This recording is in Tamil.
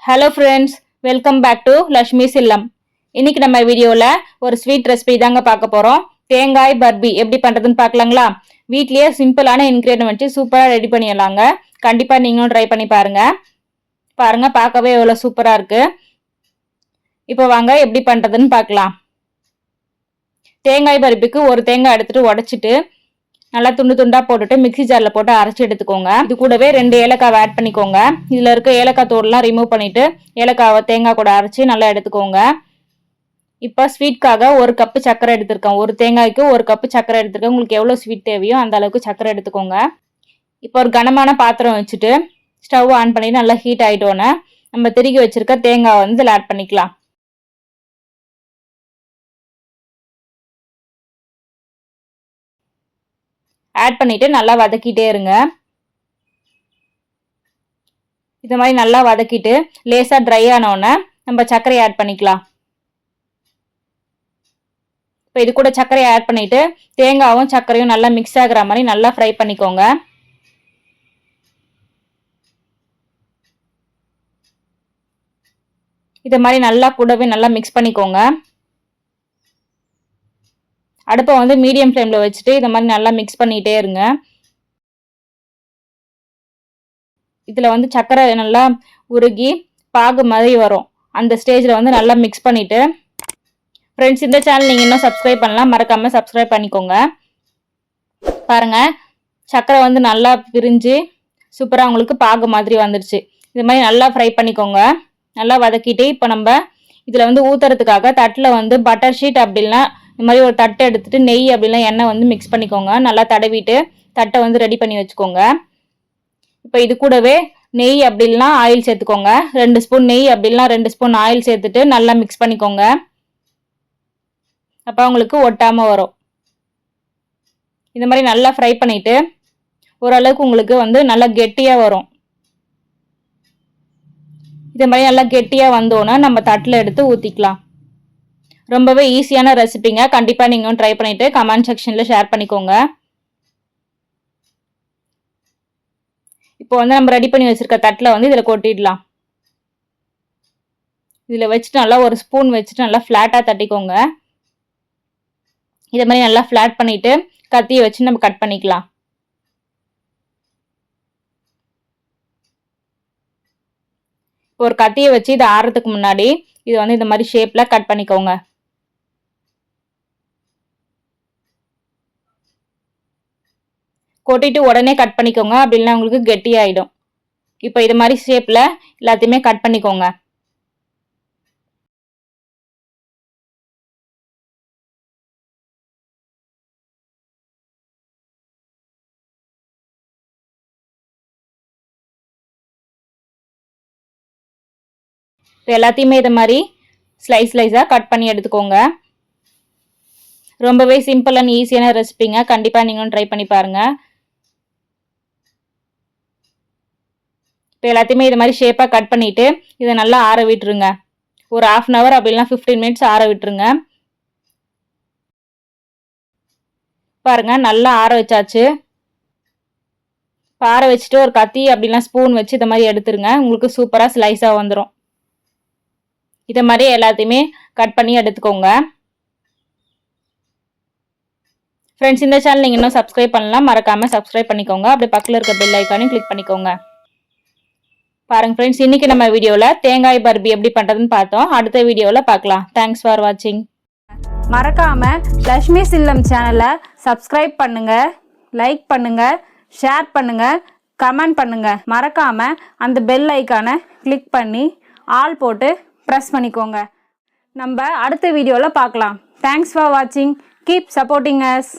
Hello friends, welcome back to Lakshmi சில்லம். இன்னைக்கு நம்ம வீடியோவில் ஒரு ஸ்வீட் ரெசிபி தாங்க பார்க்க போகிறோம். தேங்காய் பர்பி எப்படி பண்ணுறதுன்னு பார்க்கலாங்களா? வீட்லேயே சிம்பிளான இன்க்ரீடியன்ட் வச்சு சூப்பராக ரெடி பண்ணிடலாங்க. கண்டிப்பாக நீங்களும் ட்ரை பண்ணி பாருங்கள். பார்க்கவே எவ்வளோ சூப்பராக இருக்குது. இப்போ வாங்க எப்படி பண்ணுறதுன்னு பார்க்கலாம். தேங்காய் பர்பிக்கு ஒரு தேங்காய் எடுத்துகிட்டு உடச்சிட்டு நல்லா துண்டு துண்டா போட்டுட்டு மிக்சி ஜாரில் போட்டு அரைச்சி எடுத்துக்கோங்க. இது கூடவே 2 ஏலக்காவை ஆட் பண்ணிக்கோங்க. இதில் இருக்க ஏலக்காய் தோடெலாம் ரிமூவ் பண்ணிவிட்டு ஏலக்காவை தேங்காய் கூட அரைச்சி நல்லா எடுத்துக்கோங்க. இப்போ ஸ்வீட்காக 1 கப்பு சர்க்கரை எடுத்துருக்கேன். ஒரு தேங்காய்க்கு 1 கப்பு சர்க்கரை எடுத்துருக்கேன். உங்களுக்கு எவ்வளோ ஸ்வீட் தேவையோ அந்த அளவுக்கு சர்க்கரை எடுத்துக்கோங்க. இப்போ ஒரு கனமான பாத்திரம் வச்சுட்டு ஸ்டவ் ஆன் பண்ணிட்டு நல்லா ஹீட் ஆகிட்டோன்னே நம்ம திருகி வச்சிருக்க தேங்காய் வந்து இதில் ஆட் பண்ணிக்கலாம். ஆட் பண்ணிட்டு நல்லா வதக்கிட்டே இருங்க. இது மாதிரி நல்லா வதக்கிட்டு லேசாக ட்ரை ஆனோடனே நம்ம சர்க்கரையை ஆட் பண்ணிக்கலாம். இப்போ இது கூட சர்க்கரையை ஆட் பண்ணிட்டு தேங்காயும் சர்க்கரையும் நல்லா மிக்ஸ் ஆகிற மாதிரி நல்லா ஃப்ரை பண்ணிக்கோங்க. இது மாதிரி நல்லா கூடவே நல்லா மிக்ஸ் பண்ணிக்கோங்க. அடுப்பை வந்து மீடியம் ஃப்ளேமில் வச்சுட்டு இதை மாதிரி நல்லா மிக்ஸ் பண்ணிகிட்டே இருங்க. இதில் வந்து சர்க்கரை நல்லா உருகி பாகு மாதிரி வரும். அந்த ஸ்டேஜில் வந்து நல்லா மிக்ஸ் பண்ணிவிட்டு ஃப்ரெண்ட்ஸ், இந்த சேனல் நீங்கள் இன்னும் சப்ஸ்கிரைப் பண்ணலாம், மறக்காமல் சப்ஸ்கிரைப் பண்ணிக்கோங்க. பாருங்கள், சர்க்கரை வந்து நல்லா பிரிஞ்சு சூப்பராக உங்களுக்கு பாகு மாதிரி வந்துடுச்சு. இது மாதிரி நல்லா ஃப்ரை பண்ணிக்கோங்க. நல்லா வதக்கிட்டு இப்போ நம்ம இதில் வந்து ஊற்றுறதுக்காக தட்டில் வந்து பட்டர் ஷீட் அப்படின்னா இந்த மாதிரி ஒரு தட்டை எடுத்துகிட்டு நெய் அப்படின்னா எண்ணெய் வந்து மிக்ஸ் பண்ணிக்கோங்க. நல்லா தடவிட்டு தட்டை வந்து ரெடி பண்ணி வச்சுக்கோங்க. இப்போ இது கூடவே நெய் அப்படின்னா ஆயில் சேர்த்துக்கோங்க. 2 ஸ்பூன் நெய் அப்படின்னா 2 ஸ்பூன் ஆயில் சேர்த்துட்டு நல்லா மிக்ஸ் பண்ணிக்கோங்க. அப்போ உங்களுக்கு ஒட்டாமல் வரும். இந்த மாதிரி நல்லா ஃப்ரை பண்ணிவிட்டு ஓரளவுக்கு உங்களுக்கு வந்து நல்லா கெட்டியாக வரும். இது மாதிரி நல்லா கெட்டியாக வந்தோன்னா நம்ம தட்டில் எடுத்து ஊற்றிக்கலாம். ரொம்பவே ஈஸியான ரெசிபிங்க. கண்டிப்பாக நீங்களும் ட்ரை பண்ணிவிட்டு கமெண்ட் செக்ஷனில் ஷேர் பண்ணிக்கோங்க. இப்போ வந்து நம்ம ரெடி பண்ணி வச்சுருக்க தட்டில் வந்து இதில் கொட்டிடலாம். இதில் வச்சுட்டு நல்லா ஒரு ஸ்பூன் வச்சுட்டு நல்லா ஃப்ளாட்டாக தட்டிக்கோங்க. இதை மாதிரி நல்லா ஃப்ளாட் பண்ணிவிட்டு கத்தியை வச்சு நம்ம கட் பண்ணிக்கலாம். இப்போ ஒரு கத்தியை வச்சு இதை ஆறுறதுக்கு முன்னாடி இது வந்து இந்த மாதிரி ஷேப்பில் கட் பண்ணிக்கோங்க. கொட்டிட்டு உடனே கட் பண்ணிக்கோங்க, அப்படின்னா உங்களுக்கு கெட்டியாயிடும். இப்போ இது மாதிரி ஷேப்பில் எல்லாத்தையுமே கட் பண்ணிக்கோங்க. இப்போ எல்லாத்தையுமே இது மாதிரி ஸ்லைஸாக கட் பண்ணி எடுத்துக்கோங்க. ரொம்பவே சிம்பிள் அண்ட் ஈஸியான ரெசிபிங்க. கண்டிப்பாக நீங்களும் ட்ரை பண்ணி பாருங்கள். இப்போ எல்லாத்தையுமே இது மாதிரி ஷேப்பாக கட் பண்ணிவிட்டு இதை நல்லா ஆற விட்டுருங்க. ஒரு 1/2 hour அப்படின்னா 15 minutes ஆற விட்டுருங்க. பாருங்கள், நல்லா ஆற வச்சாச்சு. இப்போ ஆற வச்சுட்டு ஒரு கத்தி அப்படின்னா ஸ்பூன் வச்சு இதை மாதிரி எடுத்துருங்க. உங்களுக்கு சூப்பராக ஸ்லைஸாக வந்துடும். இதை மாதிரி எல்லாத்தையுமே கட் பண்ணி எடுத்துக்கோங்க. ஃப்ரெண்ட்ஸ், இந்த சேனல் நீங்கள் இன்னும் சப்ஸ்கிரைப் பண்ணலாம், மறக்காமல் சப்ஸ்கிரைப் பண்ணிக்கோங்க. அப்படியே பக்கத்தில் இருக்க பெல் ஐக்கானையும் கிளிக் பண்ணிக்கோங்க. பாருங்க ஃப்ரெண்ட்ஸ், இன்னைக்கு நம்ம வீடியோவில் தேங்காய் பர்பி எப்படி பண்ணுறதுன்னு பார்த்தோம். அடுத்த வீடியோவில் பார்க்கலாம். தேங்க்ஸ் ஃபார் வாட்சிங். மறக்காமல் லக்ஷ்மி சில்லம் சேனலை சப்ஸ்கிரைப் பண்ணுங்கள், லைக் பண்ணுங்கள், ஷேர் பண்ணுங்கள், கமெண்ட் பண்ணுங்கள். மறக்காமல் அந்த பெல் ஐக்கானை கிளிக் பண்ணி ஆல் போட்டு ப்ரெஸ் பண்ணிக்கோங்க. நம்ம அடுத்த வீடியோவில் பார்க்கலாம். தேங்க்ஸ் ஃபார் வாட்சிங். Keep supporting us.